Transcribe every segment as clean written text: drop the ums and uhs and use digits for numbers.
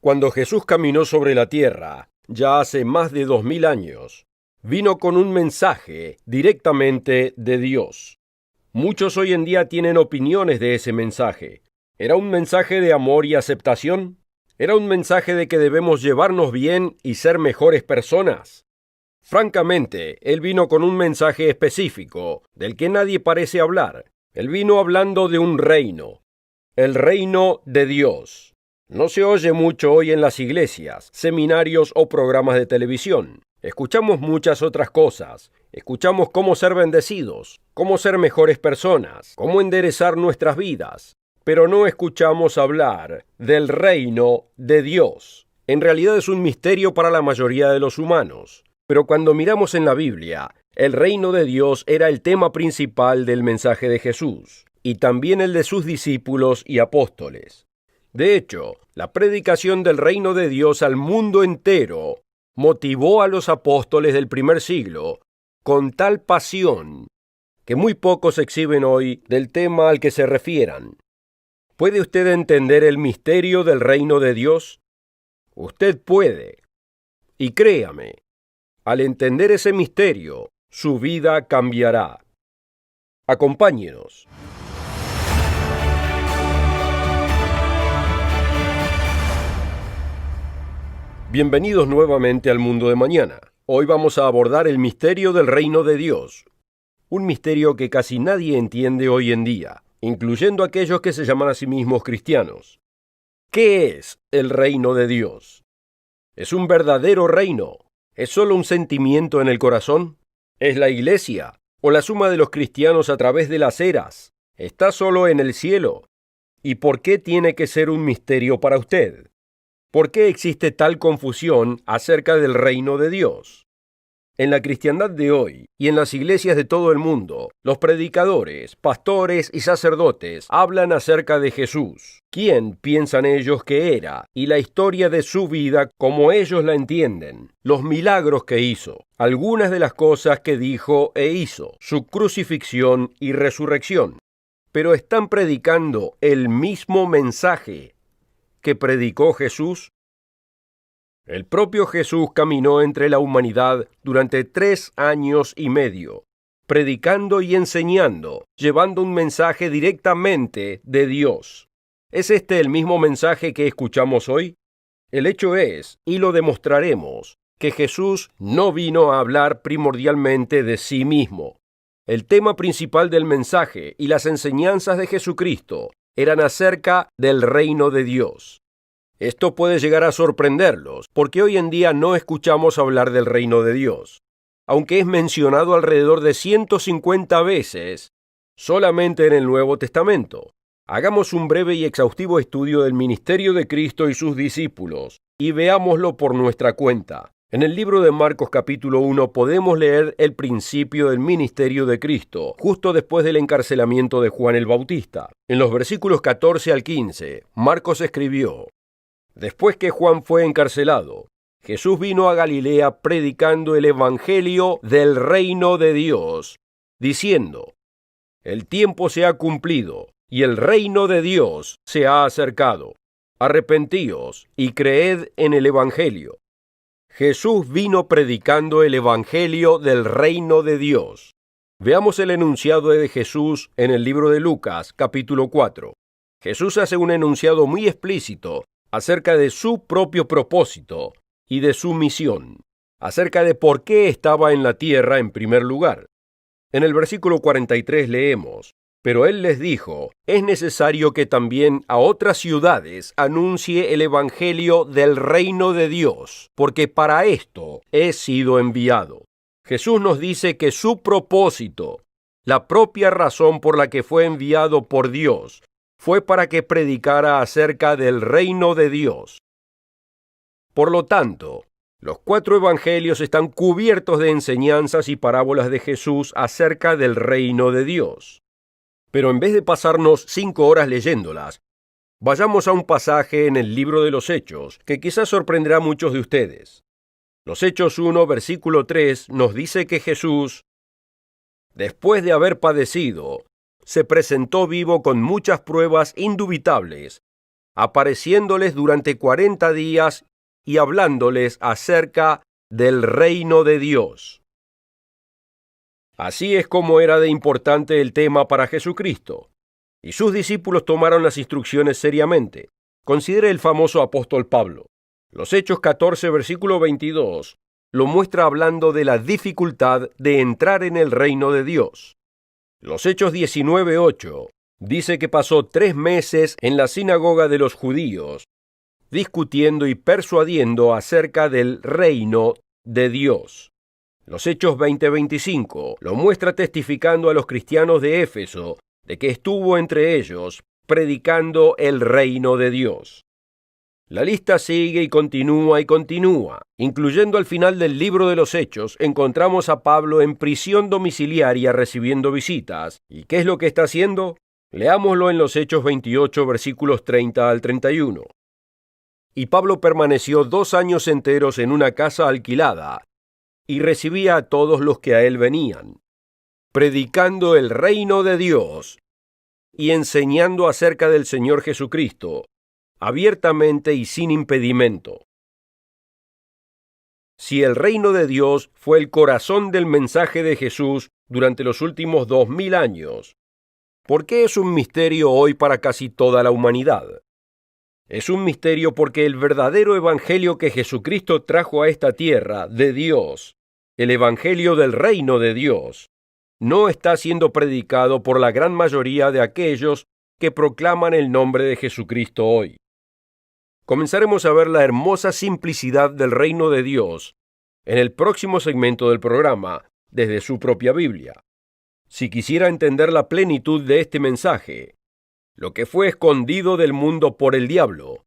Cuando Jesús caminó sobre la tierra, ya hace más de 2000 años, vino con un mensaje directamente de Dios. Muchos hoy en día tienen opiniones de ese mensaje. ¿Era un mensaje de amor y aceptación? ¿Era un mensaje de que debemos llevarnos bien y ser mejores personas? Francamente, él vino con un mensaje específico, del que nadie parece hablar. Él vino hablando de un reino, el reino de Dios. No se oye mucho hoy en las iglesias, seminarios o programas de televisión. Escuchamos muchas otras cosas. Escuchamos cómo ser bendecidos, cómo ser mejores personas, cómo enderezar nuestras vidas. Pero no escuchamos hablar del reino de Dios. En realidad es un misterio para la mayoría de los humanos. Pero cuando miramos en la Biblia, el reino de Dios era el tema principal del mensaje de Jesús, y también el de sus discípulos y apóstoles. De hecho, la predicación del reino de Dios al mundo entero motivó a los apóstoles del primer siglo con tal pasión que muy pocos exhiben hoy del tema al que se refieran. ¿Puede usted entender el misterio del reino de Dios? Usted puede. Y créame, al entender ese misterio, su vida cambiará. Acompáñenos. Bienvenidos nuevamente al Mundo de Mañana. Hoy vamos a abordar el misterio del reino de Dios. Un misterio que casi nadie entiende hoy en día, incluyendo aquellos que se llaman a sí mismos cristianos. ¿Qué es el reino de Dios? ¿Es un verdadero reino? ¿Es solo un sentimiento en el corazón? ¿Es la iglesia? ¿O la suma de los cristianos a través de las eras? ¿Está solo en el cielo? ¿Y por qué tiene que ser un misterio para usted? ¿Por qué existe tal confusión acerca del reino de Dios? En la cristiandad de hoy y en las iglesias de todo el mundo, los predicadores, pastores y sacerdotes hablan acerca de Jesús, quién piensan ellos que era, y la historia de su vida como ellos la entienden, los milagros que hizo, algunas de las cosas que dijo e hizo, su crucifixión y resurrección. Pero están predicando el mismo mensaje que predicó Jesús. El propio Jesús caminó entre la humanidad durante 3 años y medio, predicando y enseñando, llevando un mensaje directamente de Dios. ¿Es este el mismo mensaje que escuchamos hoy? El hecho es, y lo demostraremos, que Jesús no vino a hablar primordialmente de sí mismo. El tema principal del mensaje y las enseñanzas de Jesucristo eran acerca del reino de Dios. Esto puede llegar a sorprenderlos, porque hoy en día no escuchamos hablar del reino de Dios. Aunque es mencionado alrededor de 150 veces, solamente en el Nuevo Testamento. Hagamos un breve y exhaustivo estudio del ministerio de Cristo y sus discípulos, y veámoslo por nuestra cuenta. En el libro de Marcos capítulo 1 podemos leer el principio del ministerio de Cristo, justo después del encarcelamiento de Juan el Bautista. En los versículos 14 al 15, Marcos escribió: Después que Juan fue encarcelado, Jesús vino a Galilea predicando el evangelio del reino de Dios, diciendo: El tiempo se ha cumplido y el reino de Dios se ha acercado. Arrepentíos y creed en el evangelio. Jesús vino predicando el evangelio del reino de Dios. Veamos el enunciado de Jesús en el libro de Lucas, capítulo 4. Jesús hace un enunciado muy explícito acerca de su propio propósito y de su misión, acerca de por qué estaba en la tierra en primer lugar. En el versículo 43 leemos: Pero él les dijo, es necesario que también a otras ciudades anuncie el evangelio del reino de Dios, porque para esto he sido enviado. Jesús nos dice que su propósito, la propia razón por la que fue enviado por Dios, fue para que predicara acerca del reino de Dios. Por lo tanto, los 4 evangelios están cubiertos de enseñanzas y parábolas de Jesús acerca del reino de Dios. Pero en vez de pasarnos 5 horas leyéndolas, vayamos a un pasaje en el libro de los Hechos que quizás sorprenderá a muchos de ustedes. Los Hechos 1, versículo 3, nos dice que Jesús, después de haber padecido, se presentó vivo con muchas pruebas indubitables, apareciéndoles durante 40 días y hablándoles acerca del reino de Dios. Así es como era de importante el tema para Jesucristo, y sus discípulos tomaron las instrucciones seriamente. Considere el famoso apóstol Pablo. Los Hechos 14, versículo 22, lo muestra hablando de la dificultad de entrar en el reino de Dios. Los Hechos 19, 8, dice que pasó 3 meses en la sinagoga de los judíos, discutiendo y persuadiendo acerca del reino de Dios. Los Hechos 20:25 lo muestra testificando a los cristianos de Éfeso de que estuvo entre ellos predicando el reino de Dios. La lista sigue y continúa, incluyendo al final del libro de los Hechos, encontramos a Pablo en prisión domiciliaria recibiendo visitas. ¿Y qué es lo que está haciendo? Leámoslo en los Hechos 28, versículos 30 al 31. Y Pablo permaneció 2 años enteros en una casa alquilada, y recibía a todos los que a él venían, predicando el reino de Dios y enseñando acerca del Señor Jesucristo, abiertamente y sin impedimento. Si el reino de Dios fue el corazón del mensaje de Jesús durante los últimos 2000 años, ¿por qué es un misterio hoy para casi toda la humanidad? Es un misterio porque el verdadero evangelio que Jesucristo trajo a esta tierra de Dios, el evangelio del reino de Dios, no está siendo predicado por la gran mayoría de aquellos que proclaman el nombre de Jesucristo hoy. Comenzaremos a ver la hermosa simplicidad del reino de Dios en el próximo segmento del programa, desde su propia Biblia. Si quisiera entender la plenitud de este mensaje, lo que fue escondido del mundo por el diablo,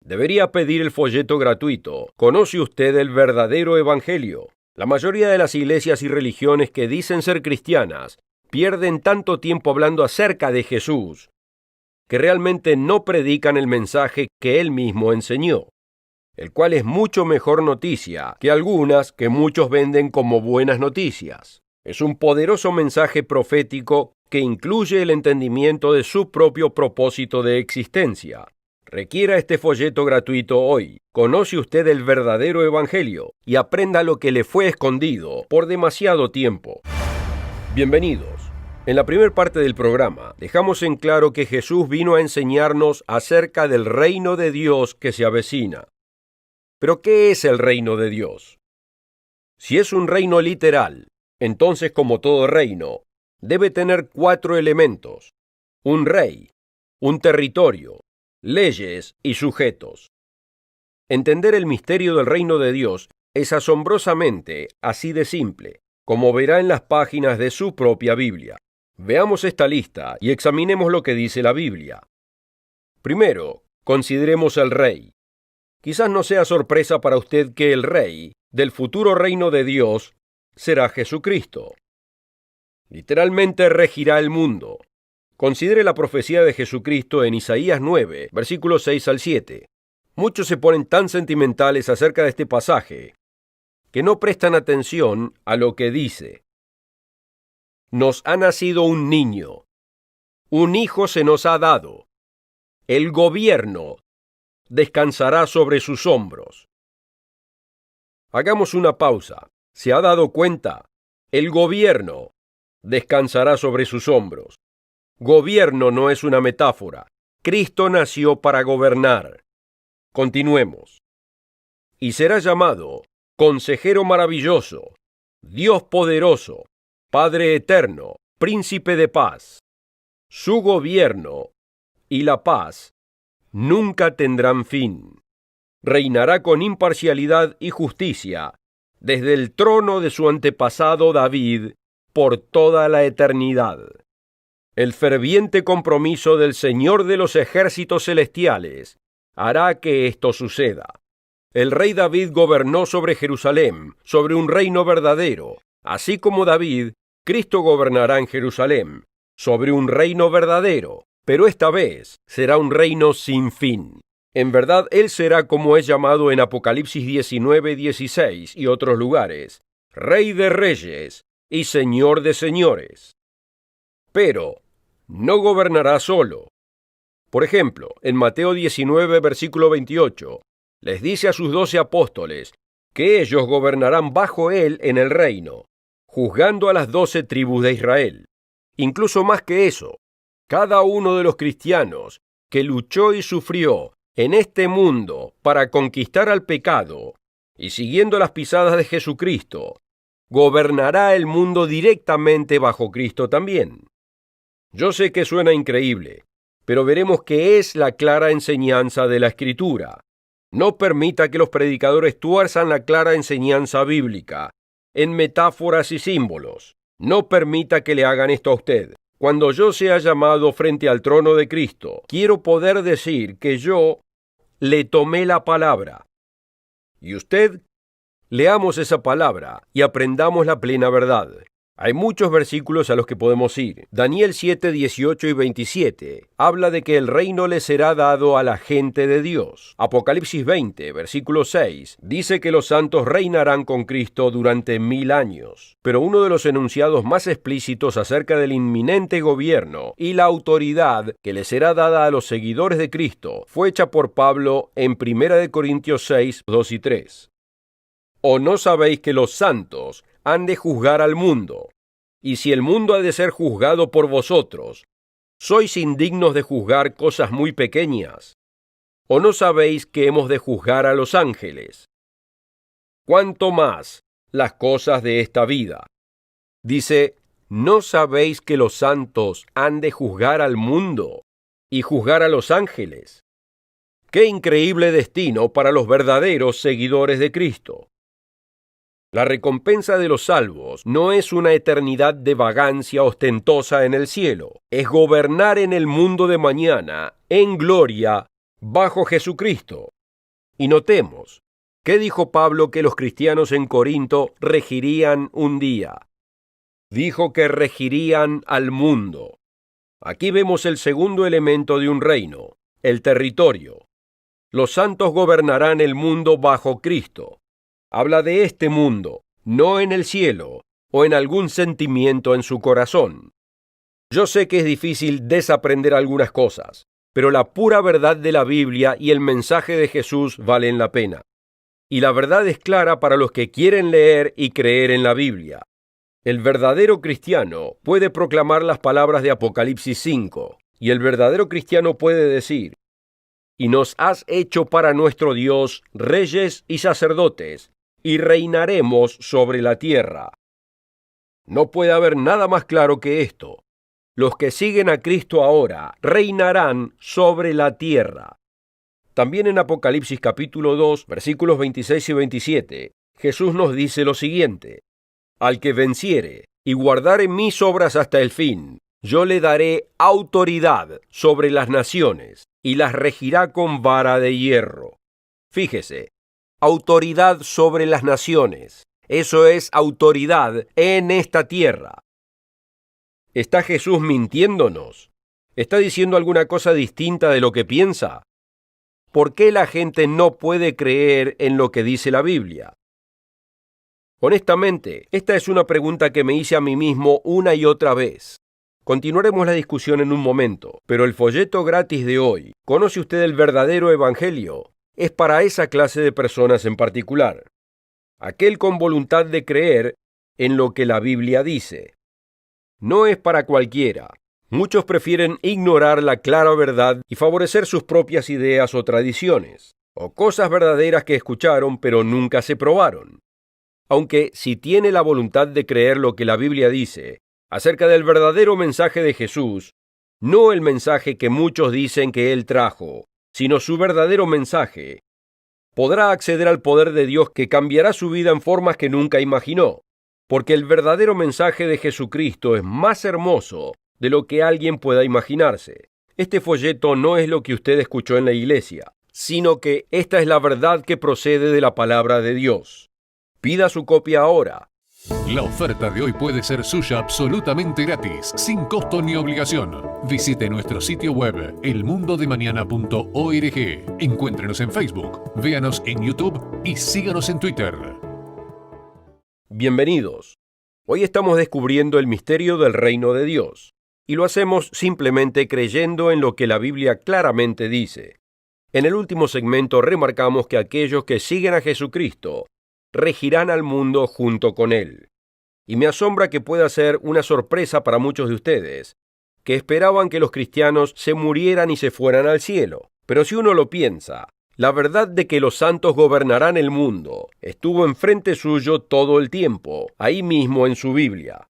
debería pedir el folleto gratuito. ¿Conoce usted el verdadero evangelio? La mayoría de las iglesias y religiones que dicen ser cristianas pierden tanto tiempo hablando acerca de Jesús que realmente no predican el mensaje que él mismo enseñó, el cual es mucho mejor noticia que algunas que muchos venden como buenas noticias. Es un poderoso mensaje profético que incluye el entendimiento de su propio propósito de existencia. Requiera este folleto gratuito hoy. Conoce usted el verdadero evangelio y aprenda lo que le fue escondido por demasiado tiempo. Bienvenidos. En la primera parte del programa dejamos en claro que Jesús vino a enseñarnos acerca del reino de Dios que se avecina. ¿Pero qué es el reino de Dios? Si es un reino literal, entonces, como todo reino, debe tener 4 elementos: un rey, un territorio, leyes y sujetos. Entender el misterio del reino de Dios es asombrosamente así de simple, como verá en las páginas de su propia Biblia. Veamos esta lista y examinemos lo que dice la Biblia. Primero, consideremos el rey. Quizás no sea sorpresa para usted que el rey del futuro reino de Dios será Jesucristo. Literalmente regirá el mundo. Considere la profecía de Jesucristo en Isaías 9, versículos 6 al 7. Muchos se ponen tan sentimentales acerca de este pasaje que no prestan atención a lo que dice. Nos ha nacido un niño, un hijo se nos ha dado. El gobierno descansará sobre sus hombros. Hagamos una pausa. ¿Se ha dado cuenta? El gobierno descansará sobre sus hombros. Gobierno no es una metáfora. Cristo nació para gobernar. Continuemos. Y será llamado Consejero Maravilloso, Dios Poderoso, Padre Eterno, Príncipe de Paz. Su gobierno y la paz nunca tendrán fin. Reinará con imparcialidad y justicia desde el trono de su antepasado David por toda la eternidad. El ferviente compromiso del Señor de los ejércitos celestiales hará que esto suceda. El rey David gobernó sobre Jerusalén, sobre un reino verdadero. Así como David, Cristo gobernará en Jerusalén, sobre un reino verdadero, pero esta vez será un reino sin fin. En verdad, Él será como es llamado en Apocalipsis 19:16 y otros lugares, Rey de reyes y Señor de señores. Pero no gobernará solo. Por ejemplo, en Mateo 19, versículo 28, les dice a sus 12 apóstoles que ellos gobernarán bajo él en el reino, juzgando a las 12 tribus de Israel. Incluso más que eso, cada uno de los cristianos que luchó y sufrió en este mundo para conquistar al pecado y siguiendo las pisadas de Jesucristo, gobernará el mundo directamente bajo Cristo también. Yo sé que suena increíble, pero veremos que es la clara enseñanza de la Escritura. No permita que los predicadores tuerzan la clara enseñanza bíblica en metáforas y símbolos. No permita que le hagan esto a usted. Cuando yo sea llamado frente al trono de Cristo, quiero poder decir que yo le tomé la palabra. Y usted, leamos esa palabra y aprendamos la plena verdad. Hay muchos versículos a los que podemos ir. Daniel 7, 18 y 27 habla de que el reino le será dado a la gente de Dios. Apocalipsis 20, versículo 6, dice que los santos reinarán con Cristo durante 1000 años. Pero uno de los enunciados más explícitos acerca del inminente gobierno y la autoridad que le será dada a los seguidores de Cristo fue hecha por Pablo en 1 Corintios 6, 2 y 3. ¿O no sabéis que los santos han de juzgar al mundo? Y si el mundo ha de ser juzgado por vosotros, ¿sois indignos de juzgar cosas muy pequeñas? ¿O no sabéis que hemos de juzgar a los ángeles? ¿Cuánto más las cosas de esta vida? Dice, ¿no sabéis que los santos han de juzgar al mundo y juzgar a los ángeles? ¡Qué increíble destino para los verdaderos seguidores de Cristo! La recompensa de los salvos no es una eternidad de vagancia ostentosa en el cielo, es gobernar en el mundo de mañana, en gloria, bajo Jesucristo. Y notemos, ¿qué dijo Pablo que los cristianos en Corinto regirían un día? Dijo que regirían al mundo. Aquí vemos el segundo elemento de un reino, el territorio. Los santos gobernarán el mundo bajo Cristo. Habla de este mundo, no en el cielo o en algún sentimiento en su corazón. Yo sé que es difícil desaprender algunas cosas, pero la pura verdad de la Biblia y el mensaje de Jesús valen la pena. Y la verdad es clara para los que quieren leer y creer en la Biblia. El verdadero cristiano puede proclamar las palabras de Apocalipsis 5, y el verdadero cristiano puede decir, «Y nos has hecho para nuestro Dios reyes y sacerdotes, y reinaremos sobre la tierra». No puede haber nada más claro que esto. Los que siguen a Cristo ahora reinarán sobre la tierra. También en Apocalipsis capítulo 2, versículos 26 y 27, Jesús nos dice lo siguiente: «Al que venciere y guardare mis obras hasta el fin, yo le daré autoridad sobre las naciones, y las regirá con vara de hierro». Fíjese, autoridad sobre las naciones. Eso es autoridad en esta tierra. ¿Está Jesús mintiéndonos? ¿Está diciendo alguna cosa distinta de lo que piensa? ¿Por qué la gente no puede creer en lo que dice la Biblia? Honestamente, esta es una pregunta que me hice a mí mismo una y otra vez. Continuaremos la discusión en un momento, pero el folleto gratis de hoy, ¿conoce usted el verdadero evangelio?, es para esa clase de personas en particular. Aquel con voluntad de creer en lo que la Biblia dice. No es para cualquiera. Muchos prefieren ignorar la clara verdad y favorecer sus propias ideas o tradiciones, o cosas verdaderas que escucharon pero nunca se probaron. Aunque si tiene la voluntad de creer lo que la Biblia dice acerca del verdadero mensaje de Jesús, no el mensaje que muchos dicen que Él trajo, sino su verdadero mensaje, podrá acceder al poder de Dios que cambiará su vida en formas que nunca imaginó, porque el verdadero mensaje de Jesucristo es más hermoso de lo que alguien pueda imaginarse. Este folleto no es lo que usted escuchó en la iglesia, sino que esta es la verdad que procede de la palabra de Dios. Pida su copia ahora. La oferta de hoy puede ser suya absolutamente gratis, sin costo ni obligación. Visite nuestro sitio web, elmundodemañana.org. Encuéntrenos en Facebook, véanos en YouTube y síganos en Twitter. Bienvenidos. Hoy estamos descubriendo el misterio del reino de Dios. y lo hacemos simplemente creyendo en lo que la Biblia claramente dice. En el último segmento remarcamos que aquellos que siguen a Jesucristo regirán al mundo junto con Él. Y me asombra que pueda ser una sorpresa para muchos de ustedes, que esperaban que los cristianos se murieran y se fueran al cielo. Pero si uno lo piensa, la verdad de que los santos gobernarán el mundo estuvo enfrente suyo todo el tiempo, ahí mismo en su Biblia.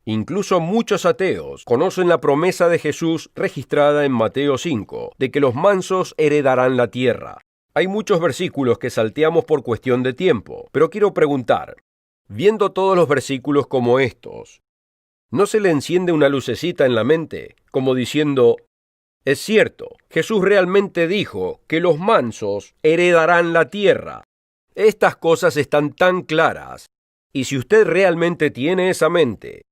Incluso muchos ateos conocen la promesa de Jesús registrada en Mateo 5, de que los mansos heredarán la tierra. Hay muchos versículos que salteamos por cuestión de tiempo, pero quiero preguntar, viendo todos los versículos como estos, ¿no se le enciende una lucecita en la mente, como diciendo, es cierto, Jesús realmente dijo que los mansos heredarán la tierra? Estas cosas están tan claras, y si usted realmente tiene esa mente,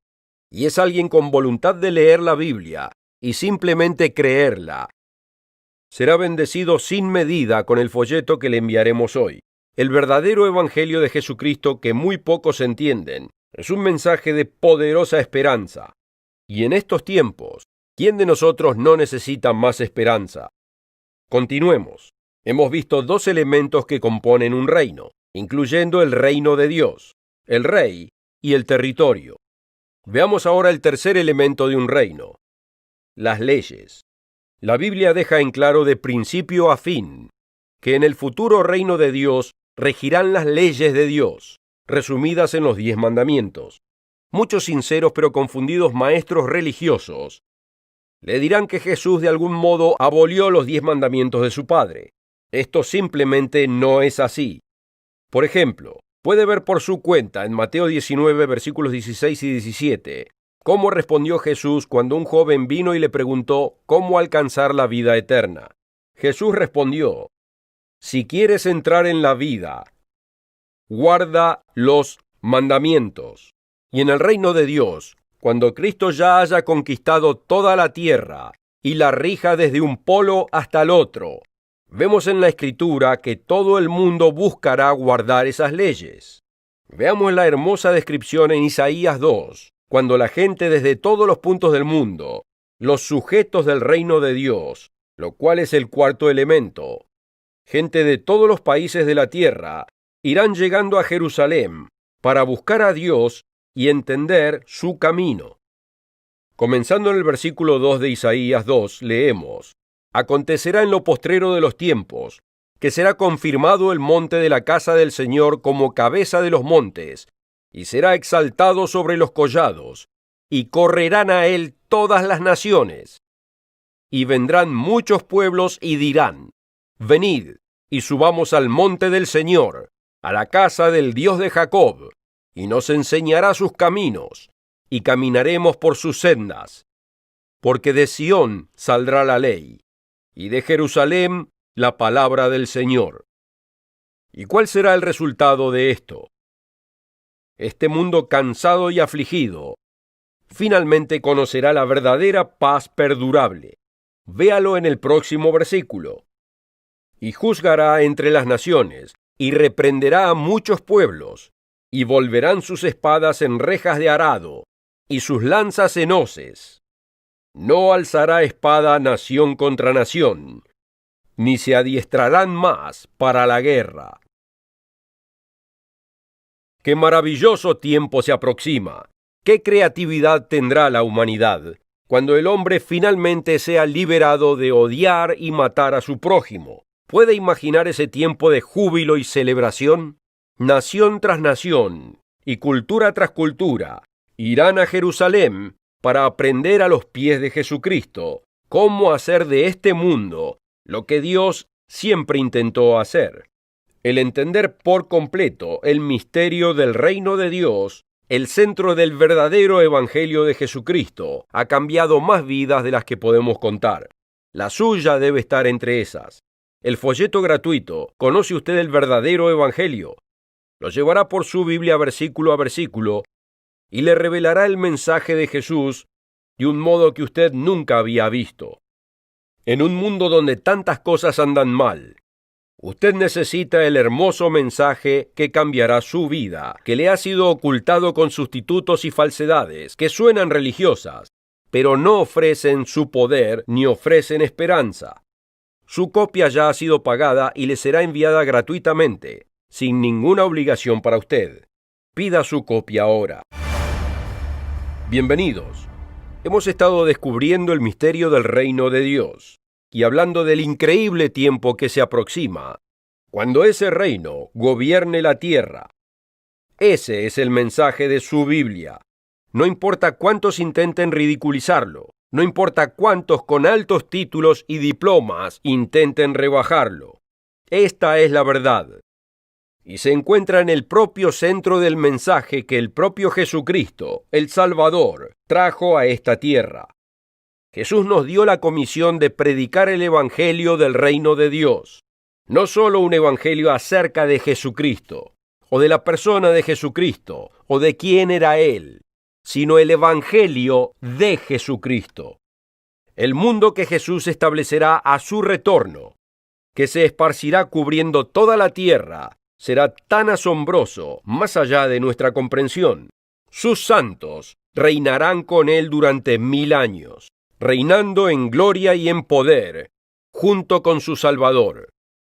y es alguien con voluntad de leer la Biblia y simplemente creerla, será bendecido sin medida con el folleto que le enviaremos hoy. El verdadero evangelio de Jesucristo que muy pocos entienden es un mensaje de poderosa esperanza. Y en estos tiempos, ¿quién de nosotros no necesita más esperanza? Continuemos. Hemos visto dos elementos que componen un reino, incluyendo el reino de Dios, el rey y el territorio. Veamos ahora el tercer elemento de un reino, las leyes. La Biblia deja en claro de principio a fin que en el futuro reino de Dios regirán las leyes de Dios, resumidas en los 10 mandamientos. Muchos sinceros pero confundidos maestros religiosos le dirán que Jesús de algún modo abolió los 10 mandamientos de su Padre. Esto simplemente no es así. Por ejemplo, puede ver por su cuenta en Mateo 19, versículos 16 y 17, cómo respondió Jesús cuando un joven vino y le preguntó cómo alcanzar la vida eterna. Jesús respondió, si quieres entrar en la vida, guarda los mandamientos. Y en el reino de Dios, cuando Cristo ya haya conquistado toda la tierra y la rija desde un polo hasta el otro, vemos en la Escritura que todo el mundo buscará guardar esas leyes. Veamos la hermosa descripción en Isaías 2, cuando la gente desde todos los puntos del mundo, los sujetos del reino de Dios, lo cual es el cuarto elemento, gente de todos los países de la tierra, irán llegando a Jerusalén para buscar a Dios y entender su camino. Comenzando en el versículo 2 de Isaías 2, leemos, acontecerá en lo postrero de los tiempos, que será confirmado el monte de la casa del Señor como cabeza de los montes, y será exaltado sobre los collados, y correrán a él todas las naciones. Y vendrán muchos pueblos y dirán, venid, y subamos al monte del Señor, a la casa del Dios de Jacob, y nos enseñará sus caminos, y caminaremos por sus sendas. Porque de Sión saldrá la ley, y de Jerusalén la palabra del Señor. ¿Y cuál será el resultado de esto? Este mundo cansado y afligido finalmente conocerá la verdadera paz perdurable. Véalo en el próximo versículo. Y juzgará entre las naciones, y reprenderá a muchos pueblos, y volverán sus espadas en rejas de arado, y sus lanzas en hoces. No alzará espada nación contra nación, ni se adiestrarán más para la guerra. ¡Qué maravilloso tiempo se aproxima! ¡Qué creatividad tendrá la humanidad cuando el hombre finalmente sea liberado de odiar y matar a su prójimo! ¿Puede imaginar ese tiempo de júbilo y celebración? Nación tras nación y cultura tras cultura irán a Jerusalén para aprender a los pies de Jesucristo cómo hacer de este mundo lo que Dios siempre intentó hacer. El entender por completo el misterio del reino de Dios, el centro del verdadero evangelio de Jesucristo, ha cambiado más vidas de las que podemos contar. La suya debe estar entre esas. El folleto gratuito, ¿conoce usted el verdadero evangelio? Lo llevará por su Biblia versículo a versículo y le revelará el mensaje de Jesús de un modo que usted nunca había visto. En un mundo donde tantas cosas andan mal, usted necesita el hermoso mensaje que cambiará su vida, que le ha sido ocultado con sustitutos y falsedades que suenan religiosas, pero no ofrecen su poder ni ofrecen esperanza. Su copia ya ha sido pagada y le será enviada gratuitamente, sin ninguna obligación para usted. Pida su copia ahora. Bienvenidos. Hemos estado descubriendo el misterio del reino de Dios y hablando del increíble tiempo que se aproxima, cuando ese reino gobierne la tierra. Ese es el mensaje de su Biblia. No importa cuántos intenten ridiculizarlo, no importa cuántos con altos títulos y diplomas intenten rebajarlo. Esta es la verdad. Y se encuentra en el propio centro del mensaje que el propio Jesucristo, el Salvador, trajo a esta tierra. Jesús nos dio la comisión de predicar el Evangelio del reino de Dios. No solo un evangelio acerca de Jesucristo, o de la persona de Jesucristo, o de quién era Él, sino el Evangelio de Jesucristo. El mundo que Jesús establecerá a su retorno, que se esparcirá cubriendo toda la tierra, será tan asombroso, más allá de nuestra comprensión. Sus santos reinarán con Él durante 1000 años, reinando en gloria y en poder, junto con su Salvador.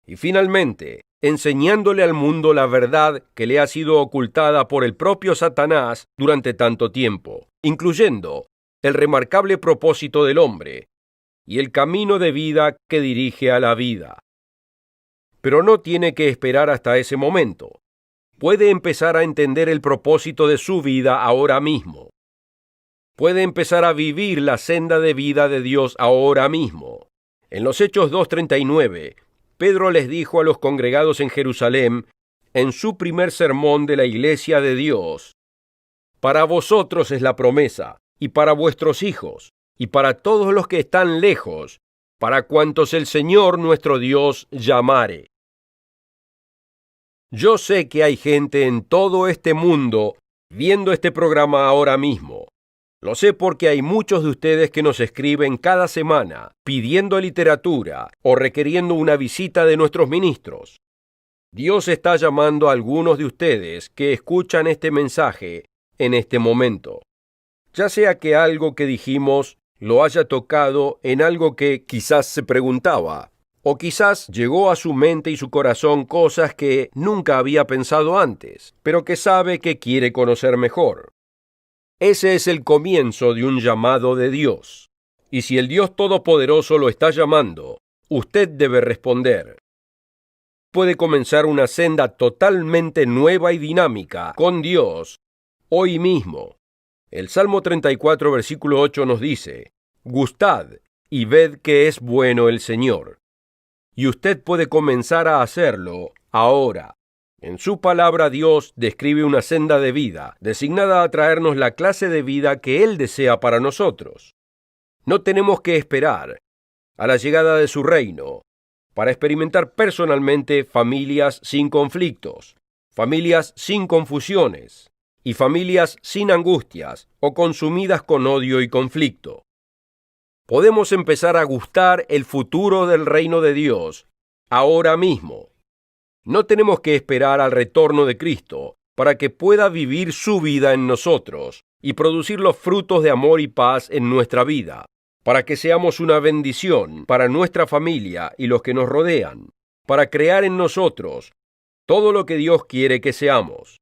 Y finalmente, enseñándole al mundo la verdad que le ha sido ocultada por el propio Satanás durante tanto tiempo, incluyendo el remarcable propósito del hombre y el camino de vida que dirige a la vida. Pero no tiene que esperar hasta ese momento. Puede empezar a entender el propósito de su vida ahora mismo. Puede empezar a vivir la senda de vida de Dios ahora mismo. En los Hechos 2:39, Pedro les dijo a los congregados en Jerusalén, en su primer sermón de la Iglesia de Dios: para vosotros es la promesa, y para vuestros hijos, y para todos los que están lejos, para cuantos el Señor nuestro Dios llamare. Yo sé que hay gente en todo este mundo viendo este programa ahora mismo. Lo sé porque hay muchos de ustedes que nos escriben cada semana pidiendo literatura o requiriendo una visita de nuestros ministros. Dios está llamando a algunos de ustedes que escuchan este mensaje en este momento. Ya sea que algo que dijimos lo haya tocado en algo que quizás se preguntaba, o quizás llegó a su mente y su corazón cosas que nunca había pensado antes, pero que sabe que quiere conocer mejor. Ese es el comienzo de un llamado de Dios. Y si el Dios Todopoderoso lo está llamando, usted debe responder. Puede comenzar una senda totalmente nueva y dinámica con Dios hoy mismo. El Salmo 34, versículo 8 nos dice: gustad y ved que es bueno el Señor. Y usted puede comenzar a hacerlo ahora. En su palabra, Dios describe una senda de vida, designada a traernos la clase de vida que Él desea para nosotros. No tenemos que esperar a la llegada de su reino para experimentar personalmente familias sin conflictos, familias sin confusiones y familias sin angustias o consumidas con odio y conflicto. Podemos empezar a gustar el futuro del reino de Dios ahora mismo. No tenemos que esperar al retorno de Cristo para que pueda vivir su vida en nosotros y producir los frutos de amor y paz en nuestra vida, para que seamos una bendición para nuestra familia y los que nos rodean, para crear en nosotros todo lo que Dios quiere que seamos.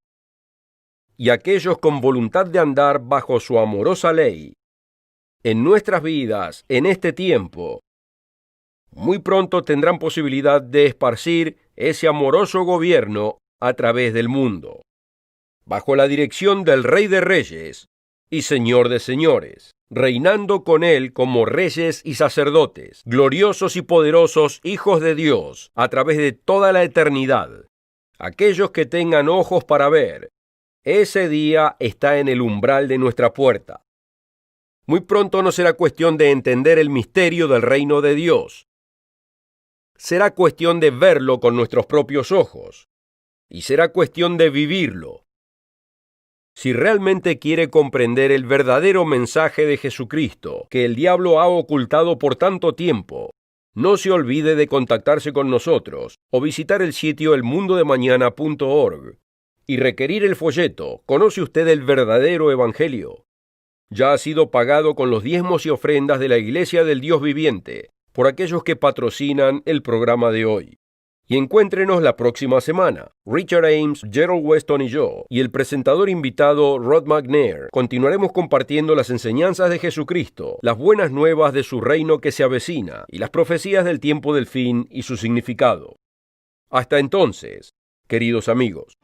Y aquellos con voluntad de andar bajo su amorosa ley, en nuestras vidas, en este tiempo, muy pronto tendrán posibilidad de esparcir ese amoroso gobierno a través del mundo, bajo la dirección del Rey de Reyes y Señor de Señores, reinando con Él como reyes y sacerdotes, gloriosos y poderosos hijos de Dios, a través de toda la eternidad. Aquellos que tengan ojos para ver, ese día está en el umbral de nuestra puerta. Muy pronto no será cuestión de entender el misterio del reino de Dios. Será cuestión de verlo con nuestros propios ojos, y será cuestión de vivirlo. Si realmente quiere comprender el verdadero mensaje de Jesucristo, que el diablo ha ocultado por tanto tiempo, no se olvide de contactarse con nosotros o visitar el sitio elmundodemañana.org y requerir el folleto ¿Conoce usted el verdadero evangelio? ya ha sido pagado con los diezmos y ofrendas de la Iglesia del Dios Viviente, por aquellos que patrocinan el programa de hoy. Y encuéntrenos la próxima semana. Richard Ames, Gerald Weston y yo, y el presentador invitado Rod McNair, continuaremos compartiendo las enseñanzas de Jesucristo, las buenas nuevas de su reino que se avecina, y las profecías del tiempo del fin y su significado. Hasta entonces, queridos amigos.